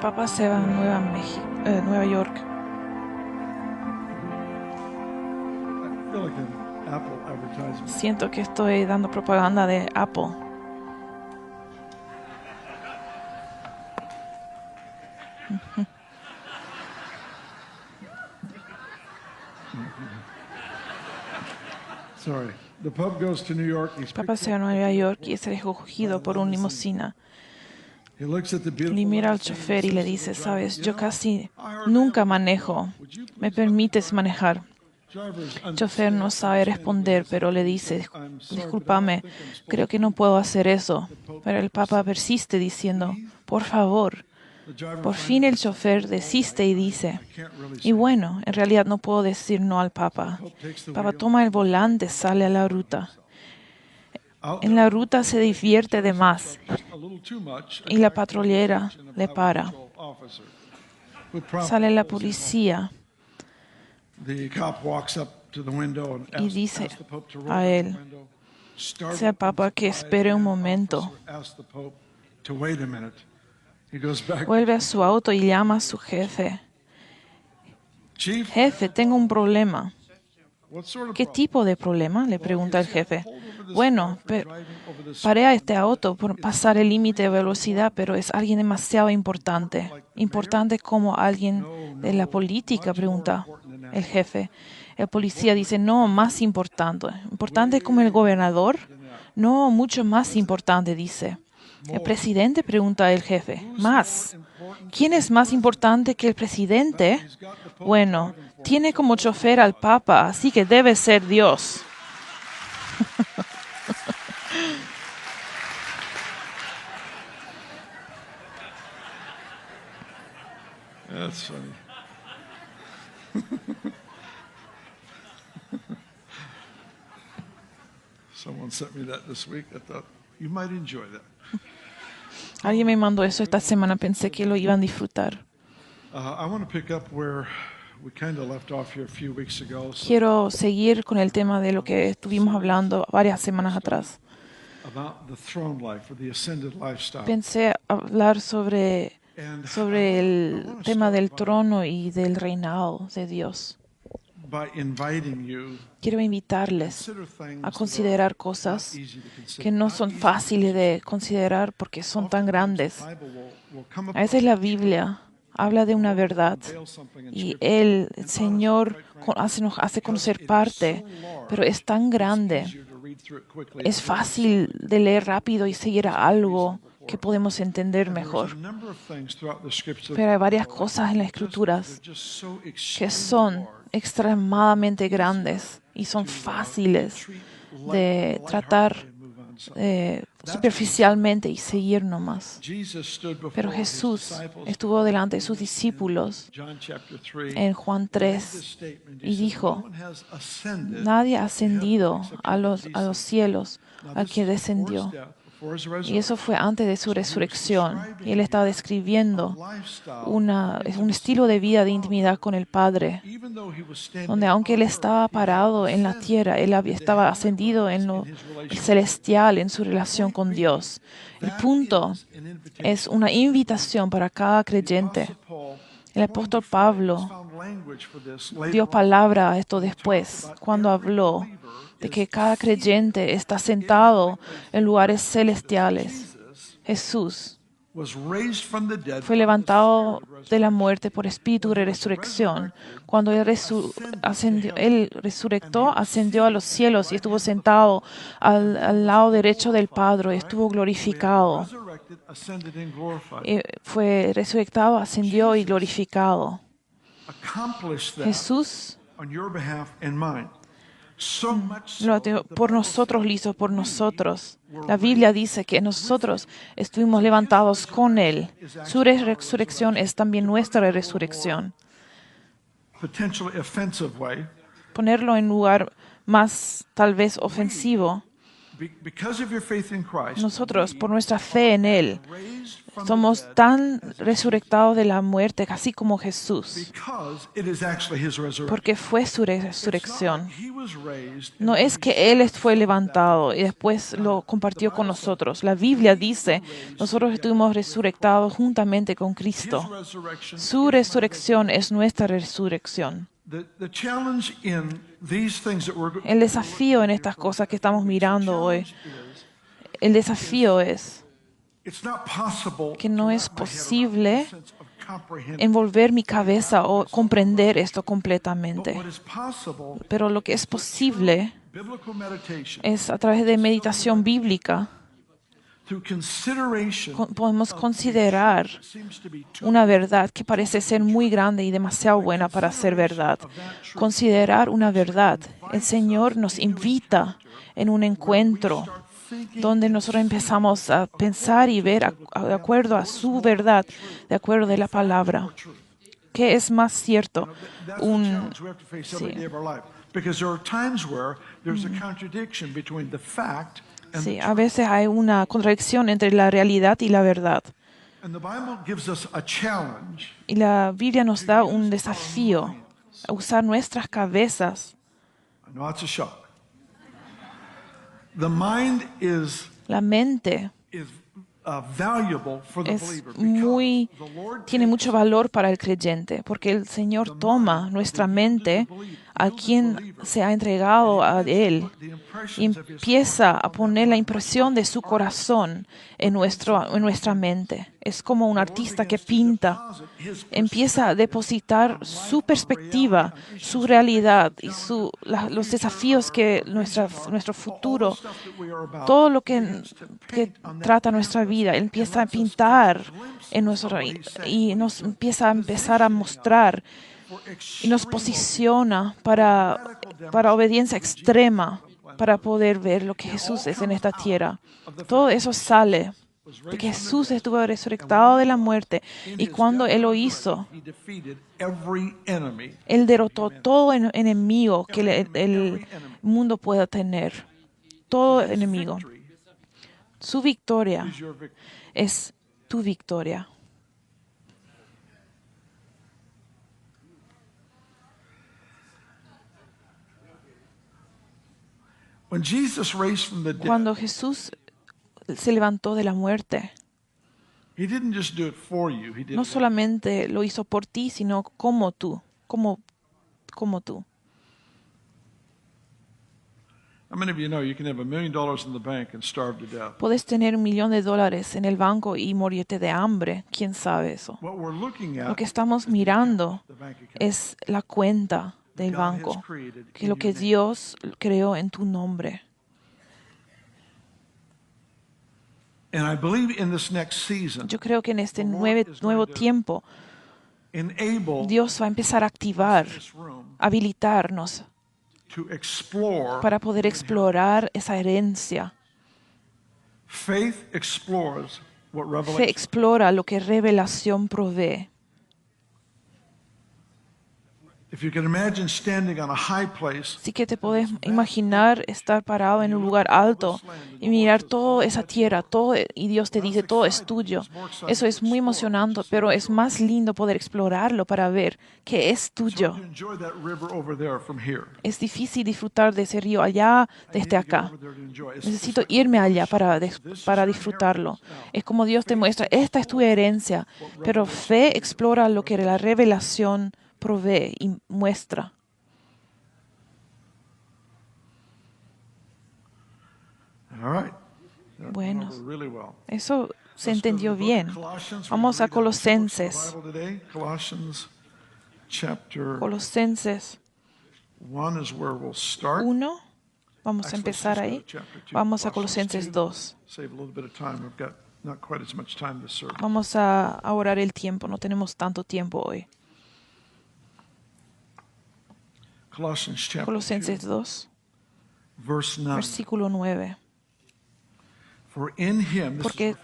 papá se va a Nueva York. I feel like an Apple advertisement. Siento que estoy dando propaganda de Apple. Sorry. The pub goes to New York. He's Papá se va a Nueva York y es recogido por un limusina. He looks at the beautiful Y mira al Lamborghini chofer y le and dice, says to the driver, sabes, "You yo know, casi I hardly nunca ever manejo. drive. Would you ¿Me please permites manejar? Driver is El chofer no sabe responder, pero le dice, "I'm sorry, but I don't discúlpame, think I'm supposed creo que to." no puedo hacer eso. Pero el Papa persiste diciendo, por favor. The driver Por fin finally el chofer desiste y dice, I can't really y say. bueno, en realidad no puedo decir no al Papa. El Papa toma el volante, sale a la ruta. Out En la ruta se divierte de más just a little too much, y la attracting the patrullera attention of le the para. Highway Patrol officer, who promptly Sale la pulls him over. policía The cop walks up to the window and y asks dice the Pope to roll a down él, the window. Startled sea Papa and que surprised, espere un the momento. officer asks the Pope to wait a minute. He goes back. Vuelve a su auto y llama a su jefe. Chief, Jefe, tengo un problema. what sort of ¿Qué problem? tipo de problema? Le pregunta el jefe. Bueno, paré Paré a este auto por pasar el límite de velocidad, pero es alguien demasiado importante. ¿Importante como alguien de la política? Pregunta el jefe. El policía dice, no, más importante. ¿Importante como el gobernador? No, mucho más importante, dice. ¿El presidente? Pregunta el jefe. Más. ¿Quién es más importante que el presidente? Bueno, tiene como chofer al Papa, así que debe ser Dios. That's funny. Someone sent me that this week. I thought you might enjoy that. Alguien me mandó eso esta semana, pensé que lo iban a disfrutar. I want to pick up where we kind of left off here a few weeks ago. Quiero seguir con el tema de lo que estuvimos hablando varias semanas atrás. About the throne life or the ascended lifestyle. Pensé hablar sobre el tema del trono y del reinado de Dios. By inviting you Quiero invitarles consider things a considerar cosas not easy to consider. que no son fáciles de considerar porque son tan grandes. The Bible will come A veces la Biblia habla de una verdad y el Señor nos hace conocer parte, pero es tan grande, es fácil de leer rápido y seguir a algo que podemos entender mejor. Pero hay varias cosas en las Escrituras que son extremadamente grandes y son fáciles de tratar superficialmente y seguir nomás. Pero Jesús estuvo delante de sus discípulos en Juan 3 y dijo, nadie ha ascendido a los cielos al que descendió. Y eso fue antes de su resurrección. Y él estaba describiendo un estilo de vida de intimidad con el Padre, donde aunque él estaba parado en la tierra, él estaba ascendido en lo celestial, en su relación con Dios. El punto es una invitación para cada creyente. El apóstol Pablo dio palabra a esto después, cuando habló de que cada creyente está sentado en lugares celestiales. Jesús fue levantado de la muerte por espíritu de resurrección. Cuando él resucitó, ascendió a los cielos y estuvo sentado al lado derecho del Padre y estuvo glorificado. Fue resucitado, ascendió y glorificado. Jesús por nosotros lo hizo por nosotros. La Biblia dice que nosotros estuvimos levantados con Él. Su resurrección es también nuestra resurrección. Ponerlo en lugar más tal vez ofensivo. Nosotros, por nuestra fe en Él, Somos tan resurrectados de la muerte, así como Jesús, porque fue su resurrección. No es que Él fue levantado y después lo compartió con nosotros. La Biblia dice, nosotros estuvimos resurrectados juntamente con Cristo. Su resurrección es nuestra resurrección. El desafío en estas cosas que estamos mirando hoy, el desafío es que no es posible envolver mi cabeza o comprender esto completamente. Pero lo que es posible es a través de meditación bíblica. Podemos considerar una verdad que parece ser muy grande y demasiado buena para ser verdad. Considerar una verdad. El Señor nos invita en un encuentro donde nosotros empezamos a pensar y ver de acuerdo a su verdad, de acuerdo de la palabra. ¿Qué es más cierto? Sí, a veces hay una contradicción entre la realidad y la verdad. Y la Biblia nos da un desafío a usar nuestras cabezas. La mente tiene mucho valor para el creyente, porque el Señor toma nuestra mente, a quien se ha entregado a Él, y empieza a poner la impresión de su corazón en nuestra mente. Es como un artista que pinta. Empieza a depositar su perspectiva, su realidad y los desafíos que nuestro futuro, todo lo que trata nuestra vida. Él empieza a pintar en y nos empieza a mostrar y nos posiciona para obediencia extrema, para poder ver lo que Jesús es en esta tierra. Todo eso sale de que Jesús estuvo resucitado de la muerte, y cuando Él lo hizo, Él derrotó todo enemigo que el mundo pueda tener. Todo enemigo. Su victoria es tu victoria. Cuando Jesús se levantó de la muerte, no solamente lo hizo por ti, sino como tú. Puedes tener $1 millón en el banco y morirte de hambre. ¿Quién sabe eso? Lo que estamos mirando es la cuenta del banco, que es lo que Dios creó en tu nombre. Yo creo que en este nuevo tiempo, Dios va a empezar a habilitarnos para poder explorar esa herencia. Fe explora lo que revelación provee. Así que te puedes imaginar estar parado en un lugar alto y mirar toda esa tierra, y Dios te dice, todo es tuyo. Eso es muy emocionante, pero es más lindo poder explorarlo para ver que es tuyo. Es difícil disfrutar de ese río allá desde acá. Necesito irme allá para disfrutarlo. Es como Dios te muestra, esta es tu herencia, pero fe explora lo que la revelación provee y muestra. Bueno, eso se entendió bien. Vamos a Colosenses. Colosenses 1. Vamos a empezar ahí. Vamos a Colosenses 2. Vamos a ahorrar el tiempo. No tenemos tanto tiempo hoy. Colosenses 2, versículo 9. Porque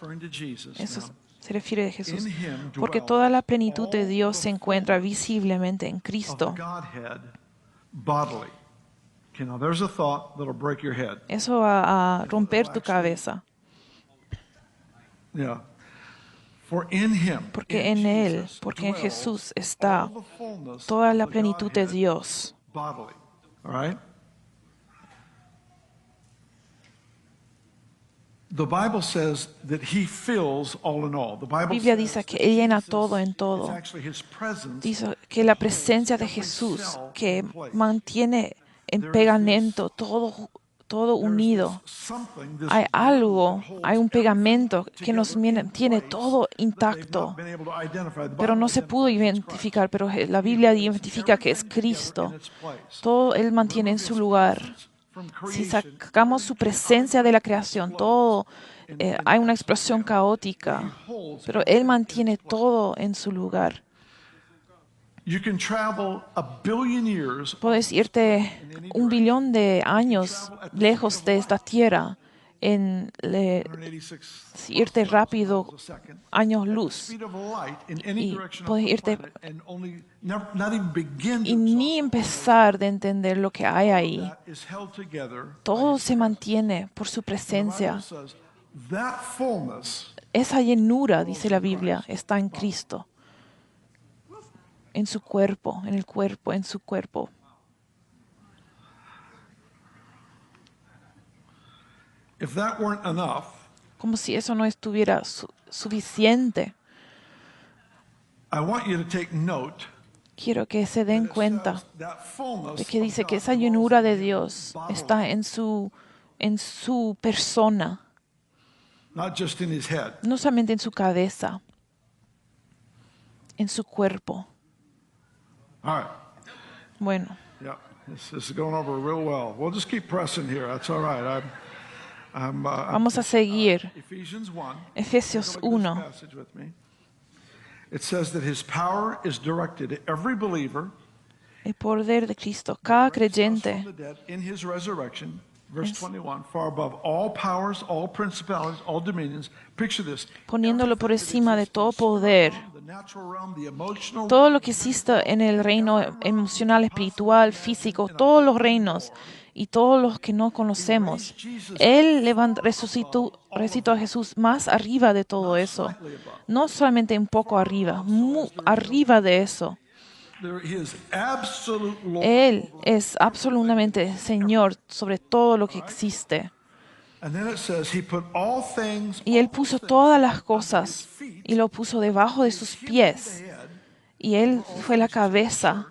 eso se refiere a Jesús. Porque toda la plenitud de Dios se encuentra visiblemente en Cristo. Eso va a romper tu cabeza. Porque en Él, porque en Jesús está toda la plenitud de Dios. La Biblia dice que Él llena todo en todo. Dice que la presencia de Jesús que mantiene en pegamento todo unido. Hay algo, hay un pegamento que nos tiene todo intacto, pero no se pudo identificar, pero la Biblia identifica que es Cristo. Todo Él mantiene en su lugar. Si sacamos su presencia de la creación, todo, hay una explosión caótica, pero Él mantiene todo en su lugar. Puedes irte 1 billón de años lejos de esta tierra, irte rápido, años luz, y puedes irte y ni empezar de entender lo que hay ahí. Todo se mantiene por su presencia. Esa llenura, dice la Biblia, está en Cristo. En su cuerpo, en el cuerpo, en su cuerpo. Como si eso no estuviera suficiente. Quiero que se den cuenta de que dice que esa llenura de Dios está en su persona, no solamente en su cabeza, en su cuerpo. Bueno. Vamos a seguir. Efesios 1. El poder de Cristo, cada creyente. Poniéndolo por encima de todo poder, todo lo que existe en el reino emocional, espiritual, físico, todos los reinos y todos los que no conocemos. Él resucitó a Jesús más arriba de todo eso. No solamente un poco arriba, muy arriba de eso. Él es absolutamente Señor sobre todo lo que existe. Y Él puso todas las cosas y lo puso debajo de sus pies. Y Él fue la cabeza.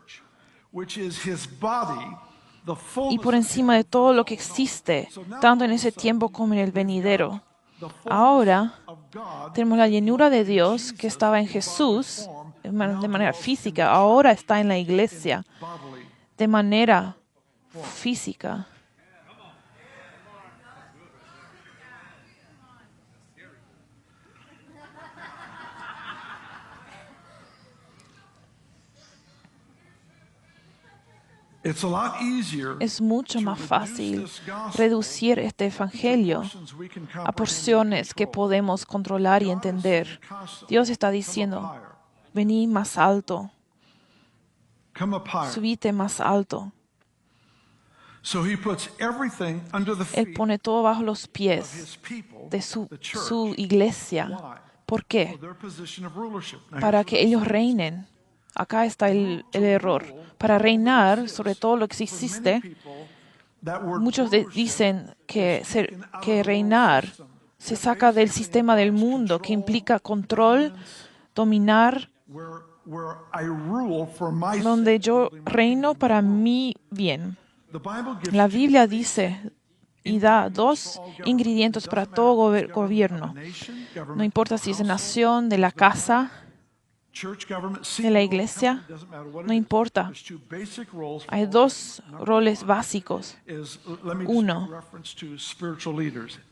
Y por encima de todo lo que existe, tanto en ese tiempo como en el venidero. Ahora tenemos la llenura de Dios que estaba en Jesús de manera física, ahora está en la iglesia de manera física. Es mucho más fácil reducir este evangelio a porciones que podemos controlar y entender. Dios está diciendo, vení más alto, subite más alto. Él pone todo bajo los pies de su iglesia. ¿Por qué? Para que ellos reinen. Acá está el error. Para reinar sobre todo lo que existe, muchos dicen que reinar se saca del sistema del mundo, que implica control, dominar, donde yo reino para mi bien. La Biblia dice y da 2 ingredientes para todo gobierno. No importa si es de nación, de la casa, de la iglesia, no importa. Hay 2 roles básicos. Uno,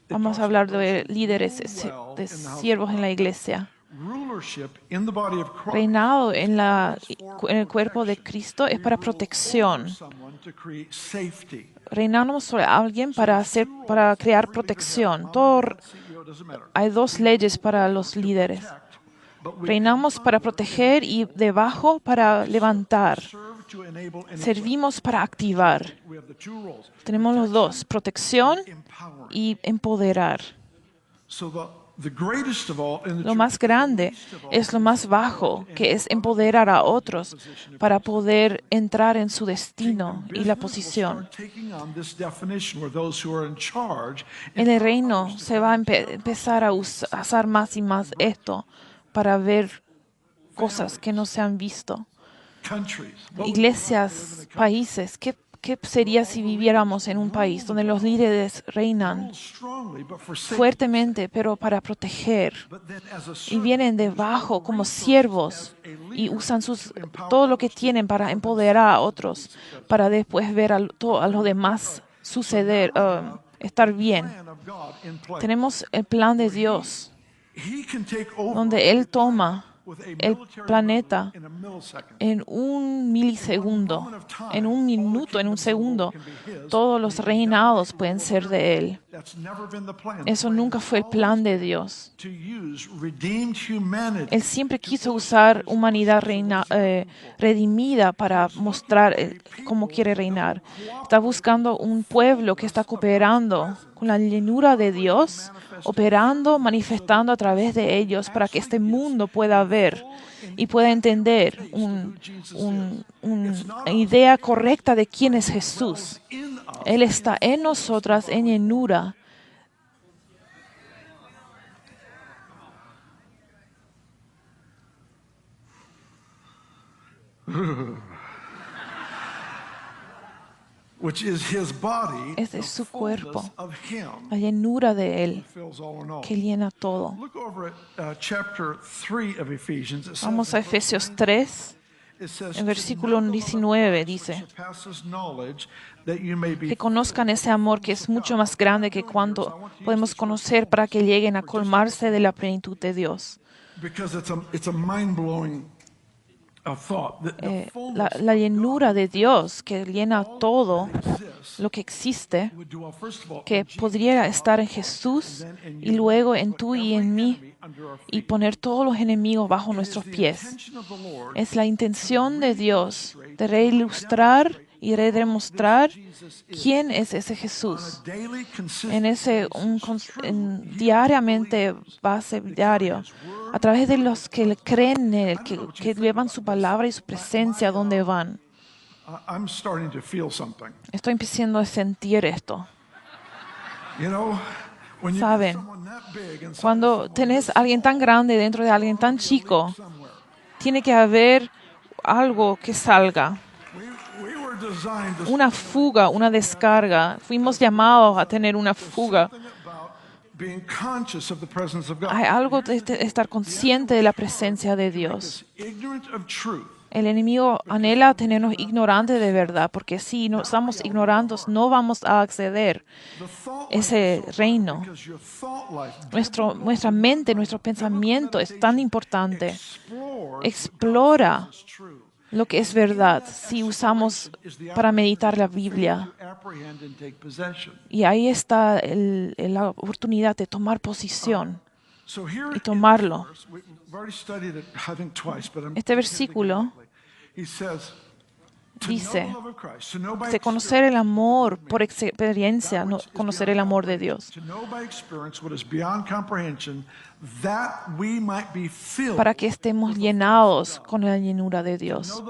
vamos a hablar de líderes, de siervos en la iglesia. Reinado en el cuerpo de Cristo es para protección. Reinamos sobre alguien para crear protección. Hay 2 leyes para los líderes. Reinamos para proteger y debajo para levantar. Servimos para activar. Tenemos los 2, protección y empoderar. Lo más grande es lo más bajo, que es empoderar a otros para poder entrar en su destino y la posición. En el reino se va a empezar a usar más y más esto para ver cosas que no se han visto. Iglesias, países, ¿qué sería si viviéramos en un país donde los líderes reinan fuertemente, pero para proteger, y vienen debajo como siervos y usan todo lo que tienen para empoderar a otros, para después ver a lo demás suceder, estar bien? Tenemos el plan de Dios, donde Él toma el planeta en un milisegundo, en un minuto, en un segundo. Todos los reinados pueden ser de Él. Eso nunca fue el plan de Dios. Él siempre quiso usar humanidad redimida para mostrar cómo quiere reinar. Está buscando un pueblo que está cooperando con la llenura de Dios, operando, manifestando a través de ellos para que este mundo pueda ver y pueda entender una idea correcta de quién es Jesús. Él está en nosotras en llenura. Este es su cuerpo, la llenura de Él, que llena todo. Vamos a Efesios 3, en versículo 19, dice: que conozcan ese amor que es mucho más grande que cuanto podemos conocer, para que lleguen a colmarse de la plenitud de Dios. La llenura de Dios que llena todo lo que existe, que podría estar en Jesús y luego en tú y en mí, y poner todos los enemigos bajo nuestros pies. Es la intención de Dios de reilustrar y redemostrar quién es ese Jesús diariamente, base diario, a través de los que creen en Él, que llevan su palabra y su presencia a donde van. Estoy empezando a sentir esto. Saben, cuando tenés a alguien tan grande dentro de alguien tan chico, tiene que haber algo que salga. Una fuga, una descarga. Fuimos llamados a tener una fuga. Hay algo de estar consciente de la presencia de Dios. El enemigo anhela tenernos ignorantes de verdad, porque si no estamos ignorantes, no vamos a acceder a ese reino. Nuestra mente, nuestro pensamiento es tan importante. Explora lo que es verdad si usamos para meditar la Biblia. Y ahí está la oportunidad de tomar posición y tomarlo. Este versículo dice: de conocer el amor por experiencia, no conocer el amor de Dios, para que estemos llenados con la llenura de Dios,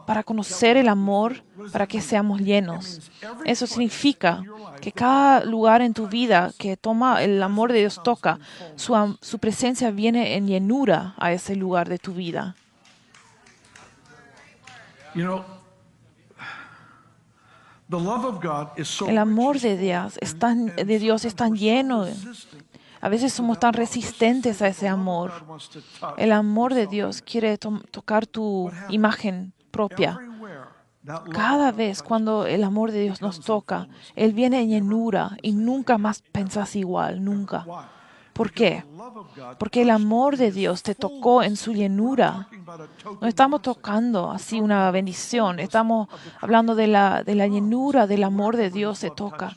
para conocer el amor, para que seamos llenos. Eso significa que cada lugar en tu vida que toma el amor de Dios toca, su presencia viene en llenura a ese lugar de tu vida. El amor de Dios es tan lleno. A veces somos tan resistentes a ese amor. El amor de Dios quiere tocar tu imagen propia. Cada vez cuando el amor de Dios nos toca, Él viene en llenura y nunca más pensás igual, nunca. ¿Por qué? Porque el amor de Dios te tocó en su llenura. No estamos tocando así una bendición, estamos hablando de la llenura del amor de Dios se toca.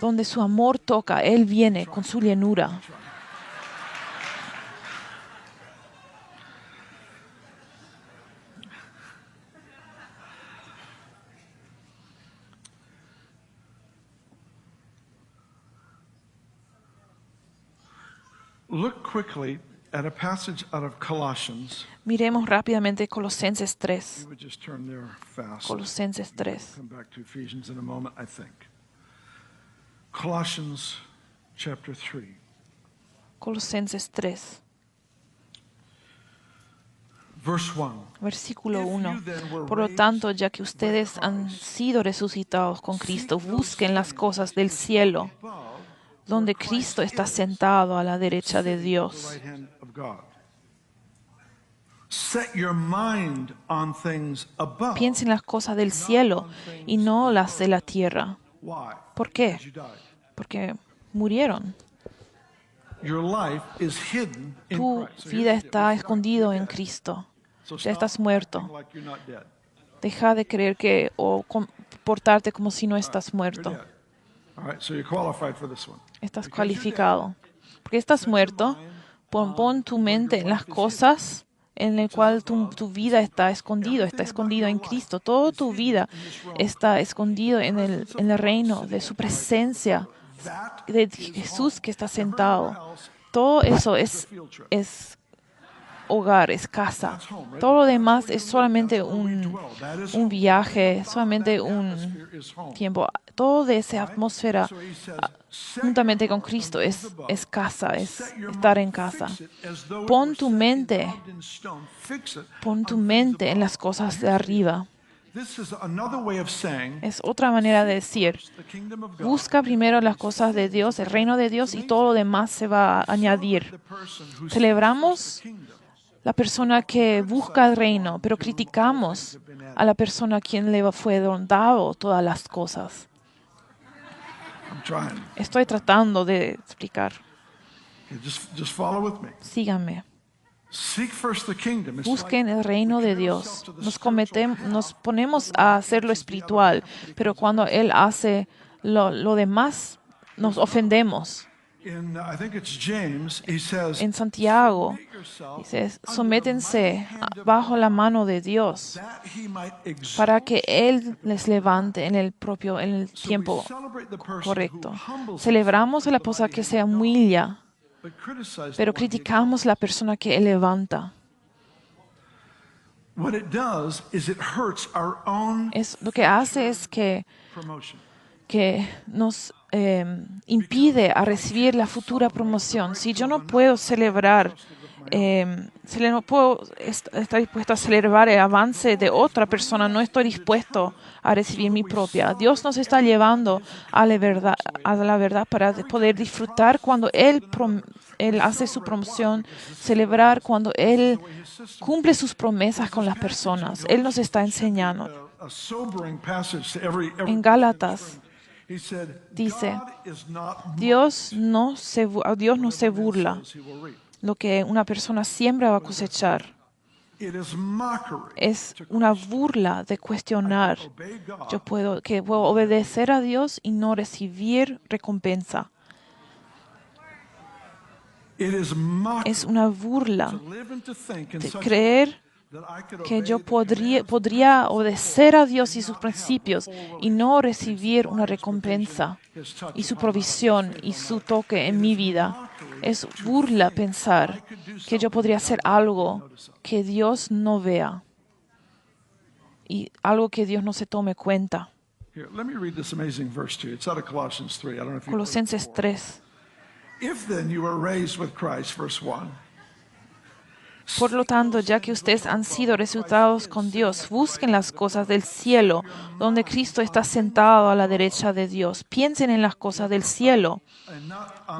Donde su amor toca, Él viene con su llenura. Look quickly at a passage out of Colossians. Miremos rápidamente Colosenses 3. We would just turn there fast. Colosenses 3. Come back to Ephesians in a moment, I think. Colossians chapter 3. Colosenses 3. Verse 1. Versículo 1. Por lo tanto, ya que ustedes han sido resucitados con Cristo, busquen las cosas del cielo, donde Cristo está sentado a la derecha de Dios. Piensen en las cosas del cielo y no las de la tierra. ¿Por qué? Porque murieron. Tu vida está escondida en Cristo. Ya estás muerto. Deja de creer que o comportarte como si no estás muerto. Estás cualificado. Porque estás muerto, pon tu mente en las cosas en las cuales tu vida está escondido en Cristo. Toda tu vida está escondido en el reino de su presencia, de Jesús que está sentado. Todo eso es hogar, es casa. Todo lo demás es solamente un viaje, solamente un tiempo. Toda esa atmósfera juntamente con Cristo es casa, es estar en casa. Pon tu mente en las cosas de arriba. Es otra manera de decir, busca primero las cosas de Dios, el reino de Dios, y todo lo demás se va a añadir. Celebramos la persona que busca el reino, pero criticamos a la persona a quien le fue dado todas las cosas. Estoy tratando de explicar. Síganme. Busquen el reino de Dios. Nos ponemos a hacer lo espiritual, pero cuando Él hace lo demás, nos ofendemos. En Santiago dice, sométense bajo la mano de Dios para que Él les levante en el tiempo correcto. Celebramos a la persona que se humilla, pero criticamos a la persona que Él levanta. Lo que hace es que nos impide a recibir la futura promoción. Si yo no puedo celebrar, no puedo estar dispuesto a celebrar el avance de otra persona, no estoy dispuesto a recibir mi propia. Dios nos está llevando a la verdad para poder disfrutar cuando Él hace su promoción, celebrar cuando Él cumple sus promesas con las personas. Él nos está enseñando. En Gálatas dice, Dios no se burla. Lo que una persona siembra va a cosechar. Es una burla de cuestionar. Yo puedo obedecer a Dios y no recibir recompensa. Es una burla de creer que yo podría obedecer a Dios y sus principios y no recibir una recompensa y su provisión y su toque en mi vida. Es burla pensar que yo podría hacer algo que Dios no vea y algo que Dios no se tome cuenta. Colosenses 3. If then you were raised with Christ, verse 1. Por lo tanto, ya que ustedes han sido resucitados con Dios, busquen las cosas del cielo, donde Cristo está sentado a la derecha de Dios. Piensen en las cosas del cielo,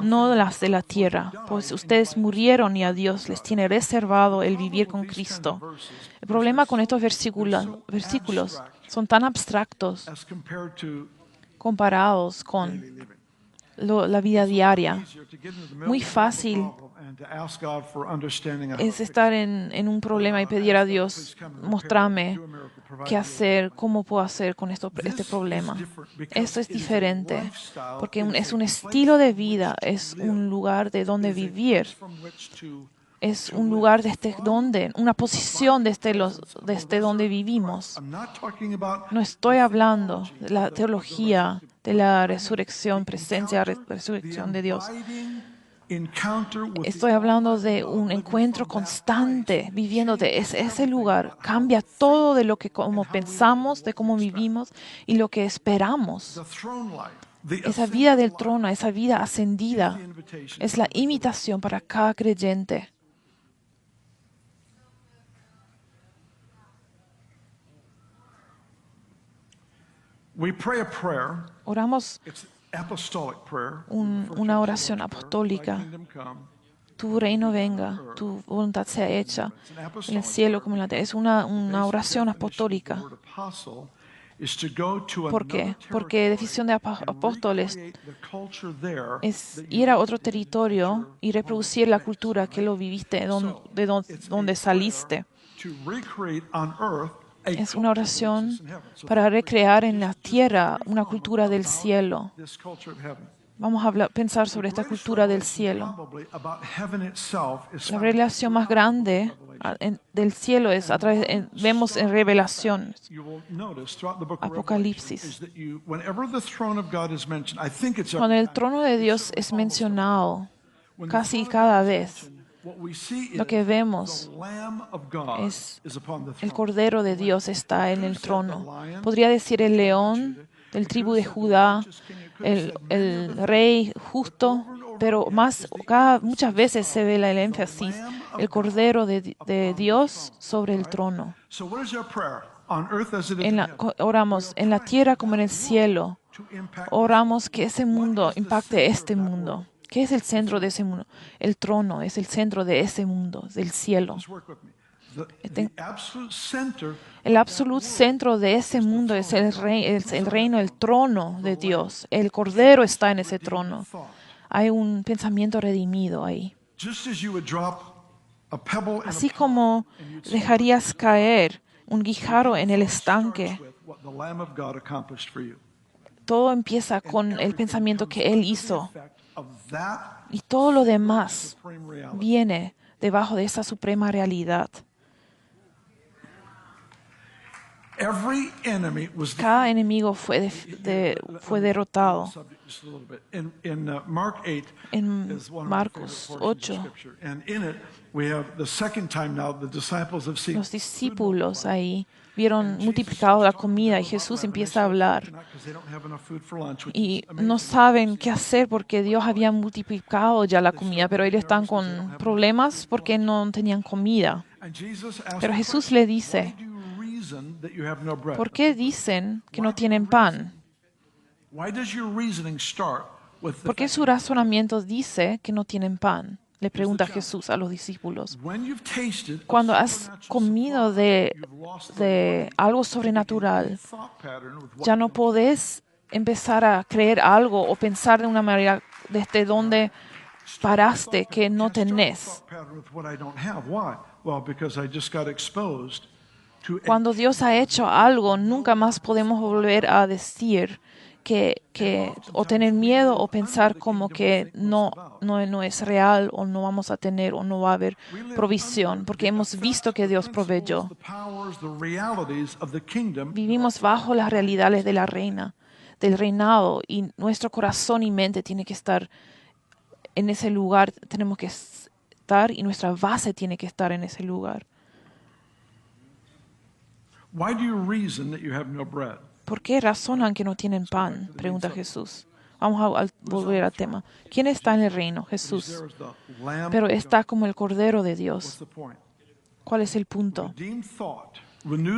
no las de la tierra, pues ustedes murieron y a Dios les tiene reservado el vivir con Cristo. El problema con estos versículos son tan abstractos comparados con la vida diaria. Muy fácil es estar en un problema y pedir a Dios, mostrarme qué hacer, cómo puedo hacer con este problema. Esto es diferente, porque es un estilo de vida, es un lugar de donde vivir, es un lugar una posición desde donde vivimos. No estoy hablando de la teología de la resurrección, presencia, resurrección de Dios. Estoy hablando de un encuentro constante, viviendo de ese lugar. Cambia todo de lo que como pensamos, de cómo vivimos y lo que esperamos. Esa vida del trono, esa vida ascendida, es la invitación para cada creyente. Oramos una oración apostólica. Tu reino venga, tu voluntad sea hecha en el cielo como en la tierra. Es una oración apostólica. ¿Por qué? Porque decisión de apóstoles es ir a otro territorio y reproducir la cultura que lo viviste, de donde saliste. Es una oración para recrear en la tierra una cultura del cielo. Vamos a pensar sobre esta cultura del cielo. La revelación más grande del cielo es vemos en Revelación, Apocalipsis. Cuando el trono de Dios es mencionado casi cada vez, lo que vemos es el Cordero de Dios está en el trono. Podría decir el león del tribu de Judá, el rey justo, pero muchas veces se ve el énfasis, el Cordero de Dios sobre el trono. Oramos en la tierra como en el cielo. Oramos que ese mundo impacte este mundo. ¿Qué es el centro de ese mundo? El trono es el centro de ese mundo, del cielo. El absoluto centro de ese mundo es el reino, el trono de Dios. El Cordero está en ese trono. Hay un pensamiento redimido ahí. Así como dejarías caer un guijarro en el estanque, todo empieza con el pensamiento que Él hizo. Y todo lo demás viene debajo de esa suprema realidad. Cada enemigo fue derrotado. En Marcos 8, los discípulos ahí vieron multiplicado la comida y Jesús empieza a hablar. Y no saben qué hacer porque Dios había multiplicado ya la comida, pero ellos están con problemas porque no tenían comida. Pero Jesús le dice, ¿por qué dicen que no tienen pan? ¿Por qué su razonamiento dice que no tienen pan? Le pregunta Jesús a los discípulos. Cuando has comido de algo sobrenatural, ya no podés empezar a creer algo o pensar de una manera desde donde paraste que no tenés. Cuando Dios ha hecho algo, nunca más podemos volver a decir o tener miedo o pensar como que no es real o no vamos a tener o no va a haber provisión, porque hemos visto que Dios proveyó. Vivimos bajo las realidades de la reina, del reinado, y nuestro corazón y mente tiene que estar en ese lugar, tenemos que estar y nuestra base tiene que estar en ese lugar. ¿Por qué razonan que no tienen pan? Pregunta Jesús. Vamos a volver al tema. ¿Quién está en el reino? Jesús. Pero está como el Cordero de Dios. ¿Cuál es el punto?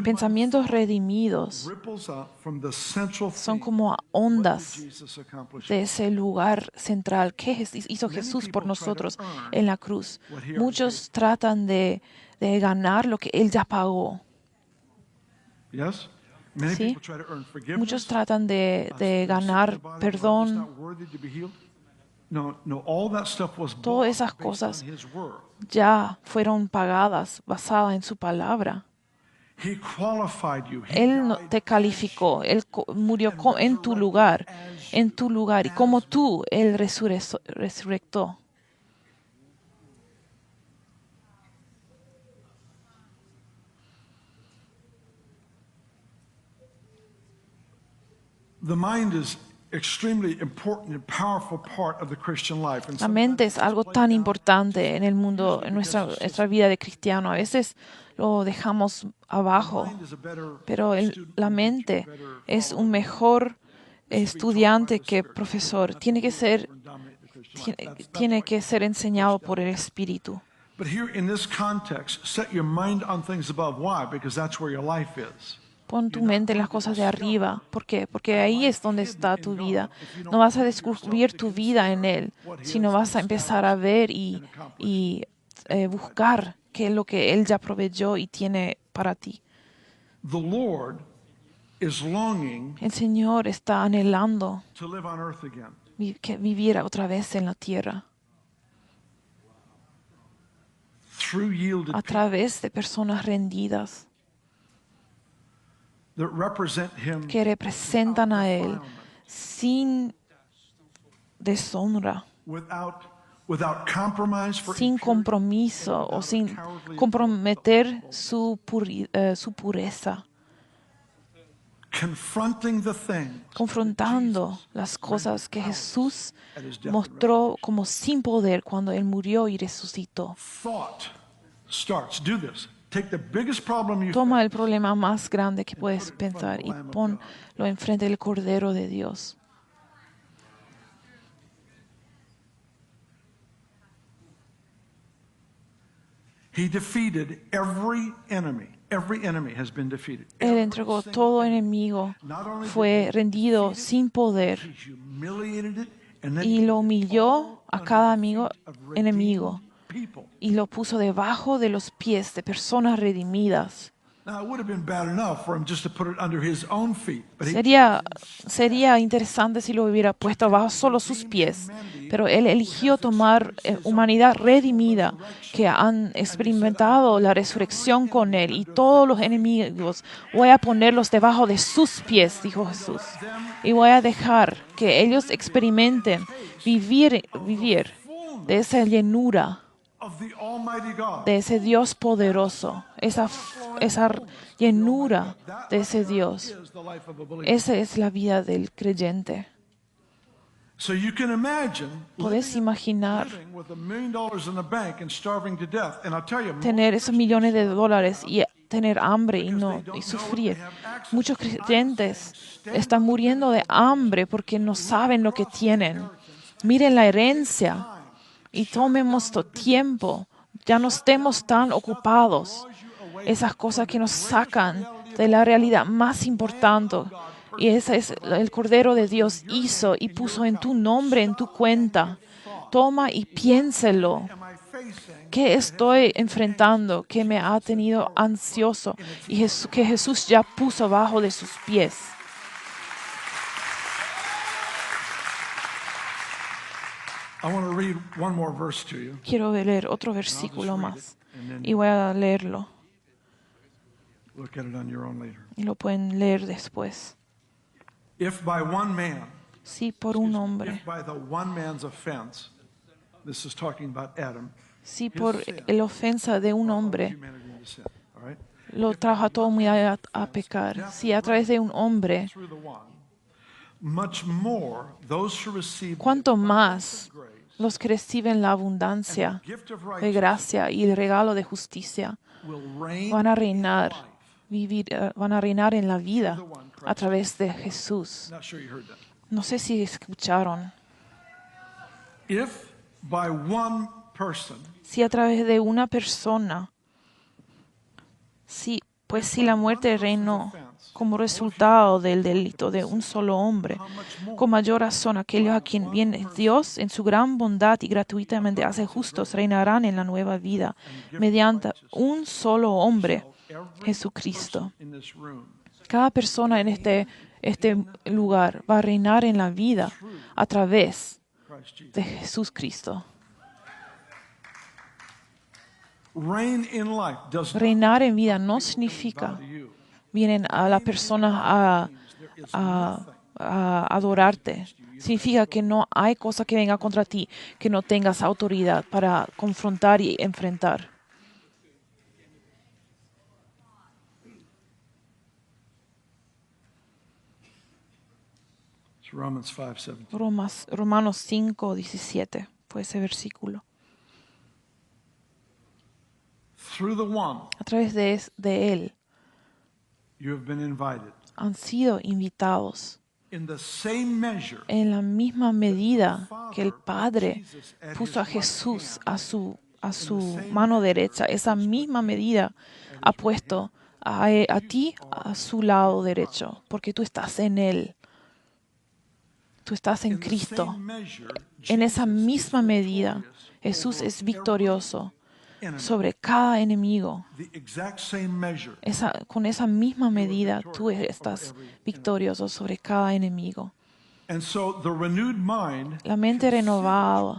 Pensamientos redimidos son como ondas de ese lugar central. ¿Qué hizo Jesús por nosotros en la cruz? Muchos tratan de ganar lo que Él ya pagó. ¿Sí? Muchos tratan de ganar perdón. Todas esas cosas ya fueron pagadas basadas en su palabra. Él te calificó, Él murió en tu lugar, y como tú, Él resucitó. La mente es algo tan importante en el mundo, en nuestra vida de cristiano. A veces lo dejamos abajo, pero la mente es un mejor estudiante que profesor. Tiene que ser enseñado por el Espíritu. But here in this context, set your mind on things above. Why? Because that's where your life is. Pon tu mente en las cosas de arriba. ¿Por qué? Porque ahí es donde está tu vida. No vas a descubrir tu vida en Él, sino vas a empezar a ver y buscar qué es lo que Él ya proveyó y tiene para ti. The Lord is longing El Señor está anhelando to live on earth again. Vivir otra vez en la tierra. Through yielded A través de personas rendidas that represent him que representan a Él sin deshonra, without compromise for sin compromiso o sin comprometer su pureza, confronting the things confrontando las cosas que Jesús mostró como sin poder cuando Él murió y resucitó. thought starts. Do this. Take the biggest problem you Toma face. el problema más grande que puedes pensar y ponlo enfrente del Cordero de Dios. He defeated every enemy. Every enemy has been defeated. Él entregó todo enemigo, fue rendido sin poder He humiliated it, and then y lo humilló a cada enemigo people. y lo puso debajo de los pies de personas redimidas. Now, it would have been bad enough for him just to put it under his own feet, but Sería interesante si lo hubiera puesto bajo solo sus pies, pero Él eligió tomar humanidad redimida que han experimentado la resurrección con Él y todos los enemigos voy a ponerlos debajo de sus pies, dijo Jesús, y voy a dejar que ellos experimenten vivir de esa llenura of the Almighty God. de ese Dios poderoso, esa llenura de ese Dios. Is the life of a believer. Esa es la vida del creyente. So you can imagine Puedes imaginar living with $1 million in the bank and starving to death. And I'll tell you, tener esos millones de dólares y tener hambre y sufrir. Muchos creyentes están muriendo de hambre porque no saben lo que tienen. Miren la herencia y tomemos tiempo. Ya no estemos tan ocupados. Esas cosas que nos sacan de la realidad más importante. Y ese es el Cordero de Dios hizo y puso en tu nombre, en tu cuenta. Toma y piénselo. am I facing? ¿Qué estoy enfrentando que me ha tenido ansioso y que Jesús ya puso bajo de sus pies? I want to read one more verse to you. Quiero leer otro versículo más y voy a leerlo Look at it on your own later. y lo pueden leer después. If by one man, Si por un hombre, if by the one man's offense, this is talking about Adam, si por la ofensa de un hombre humanity into sin, all right? lo trajo a todo mundo a pecar, si a través de un hombre, Through the one, much more those who receive ¿cuánto más los que reciben la abundancia gift of de righteousness gracia y el regalo de justicia will reign van a reinar, van a reinar en la vida a través de Jesús? Not sure you heard that. No sé si escucharon. If by one person, Si a través de una persona, pues si la muerte reinó como resultado del delito de un solo hombre, con mayor razón aquellos a quien viene Dios en su gran bondad y gratuitamente hace justos reinarán en la nueva vida mediante un solo hombre, Jesucristo. in this room, Cada persona en este lugar va a reinar en la vida a través Christ Jesus. de Jesucristo. Reign in life does not Reinar en vida no significa to you. vienen a las personas a adorarte. Significa que no hay cosa que venga contra ti que no tengas autoridad para confrontar y enfrentar. Romanos 5:17 fue ese versículo. A través de Él han sido invitados en la misma medida que el Padre puso a Jesús a su mano derecha. Esa misma medida ha puesto a ti a su lado derecho, porque tú estás en Él. Tú estás en Cristo. En esa misma medida, Jesús es victorioso sobre cada enemigo. Con esa misma medida, tú estás victorioso sobre cada enemigo. La mente renovada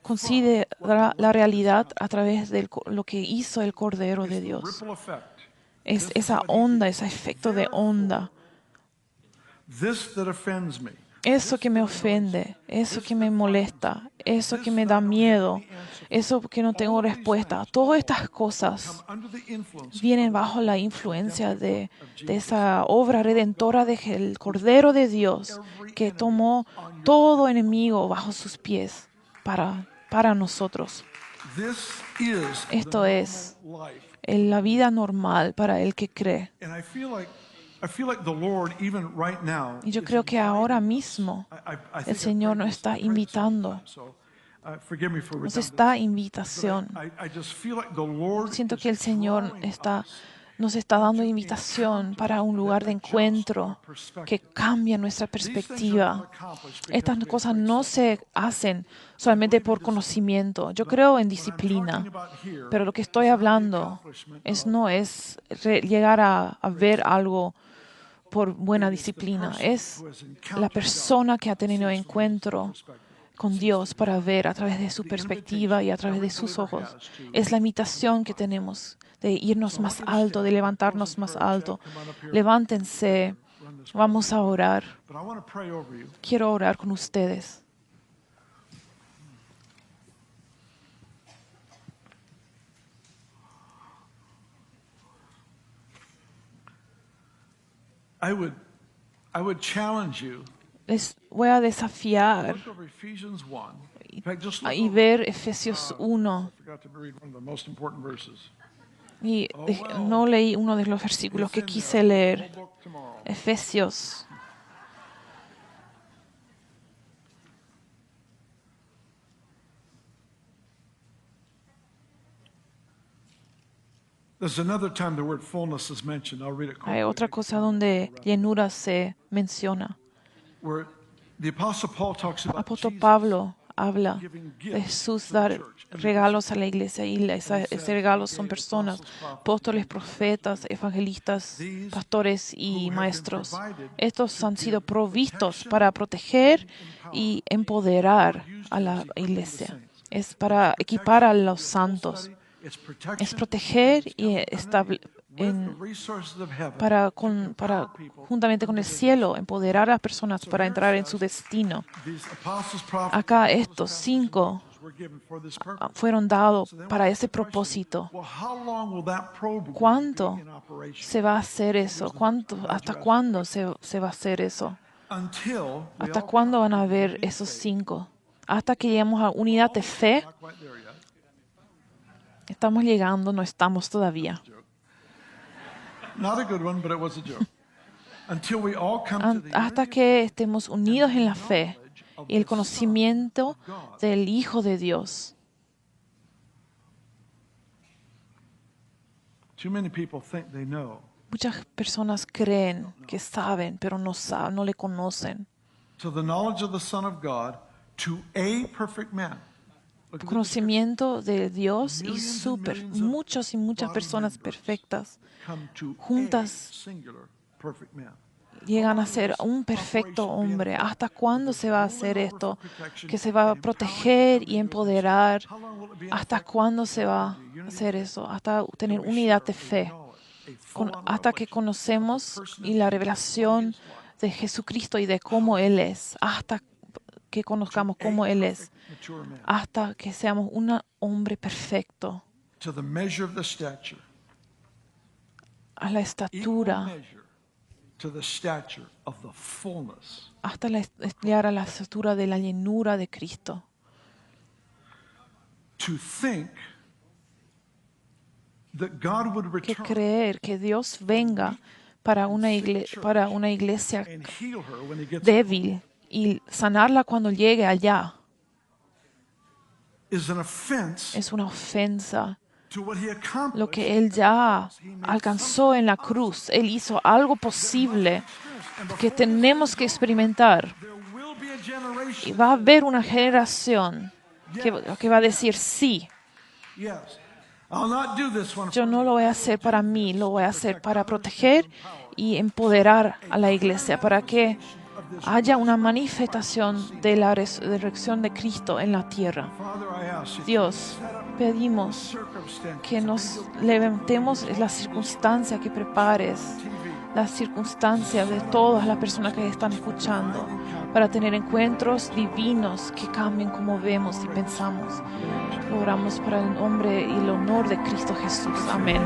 considera la realidad a través de lo que hizo el Cordero de Dios. Es esa onda, ese efecto de onda. Eso que me ofende, eso que me molesta, eso que me da miedo, eso que no tengo respuesta, todas estas cosas vienen bajo la influencia de esa obra redentora del Cordero de Dios, que tomó todo enemigo bajo sus pies para nosotros. Esto es la vida normal para el que cree. Y yo creo que ahora mismo el Señor nos está invitando. Nos está invitación. Siento que el Señor nos está dando invitación para un lugar de encuentro que cambia nuestra perspectiva. Estas cosas no se hacen solamente por conocimiento. Yo creo en disciplina, pero lo que estoy hablando no es llegar a ver algo por buena disciplina. Es la persona que ha tenido encuentro con Dios para ver a través de su perspectiva y a través de sus ojos. Es la invitación que tenemos de irnos más alto, de levantarnos más alto. Levántense, vamos a orar. Quiero orar con ustedes. I would challenge you. Les voy a desafiar y ver Efesios 1. Y no leí uno de los versículos que quise leer. Efesios. Hay otra cosa donde llenura se menciona. El apóstol Pablo habla de Jesús dar regalos a la iglesia y esos regalos son personas, apóstoles, profetas, evangelistas, pastores y maestros. Estos han sido provistos para proteger y empoderar a la iglesia. Es para equipar a los santos. Es proteger y juntamente con el cielo, empoderar a las personas para entrar en su destino. Acá estos 5 fueron dados para ese propósito. ¿Cuánto se va a hacer eso? ¿Hasta cuándo se va a hacer eso? ¿Hasta cuándo van a haber esos 5? Hasta que lleguemos a unidad de fe. Estamos llegando, no estamos todavía. Hasta que estemos unidos en la fe y el conocimiento del Hijo de Dios. Muchas personas creen que saben, pero no saben, no le conocen. Conocimiento de Dios y muchas personas perfectas juntas llegan a ser un perfecto hombre. ¿Hasta cuándo se va a hacer esto? Que se va a proteger y empoderar. ¿Hasta cuándo se va a hacer eso? Hasta tener unidad de fe. Hasta que conocemos y la revelación de Jesucristo y de cómo Él es. Hasta que conozcamos cómo Él es. Hasta que seamos un hombre perfecto. A la estatura hasta llegar a la estatura de la llenura de Cristo. To think that God would Que return creer que Dios venga para una iglesia and heal her when he gets débil y sanarla cuando llegue allá is an offense es una ofensa. to what he accomplished. Lo que Él ya alcanzó en la cruz, Él hizo algo posible que tenemos que experimentar. There will be a Y generation. va a haber una generación que va a decir, sí, Yes. I'll not do this one. yo no lo voy a hacer para mí, lo voy a hacer para proteger y empoderar a la iglesia, para que haya una manifestación de la resurrección de Cristo en la tierra. Father, I ask you Dios, pedimos circumstances que nos levantemos en las circunstancias que prepares, las circunstancias de todas las personas que están escuchando, para tener encuentros divinos que cambien como vemos y pensamos. Oramos para el nombre y el honor de Cristo Jesús. Amén.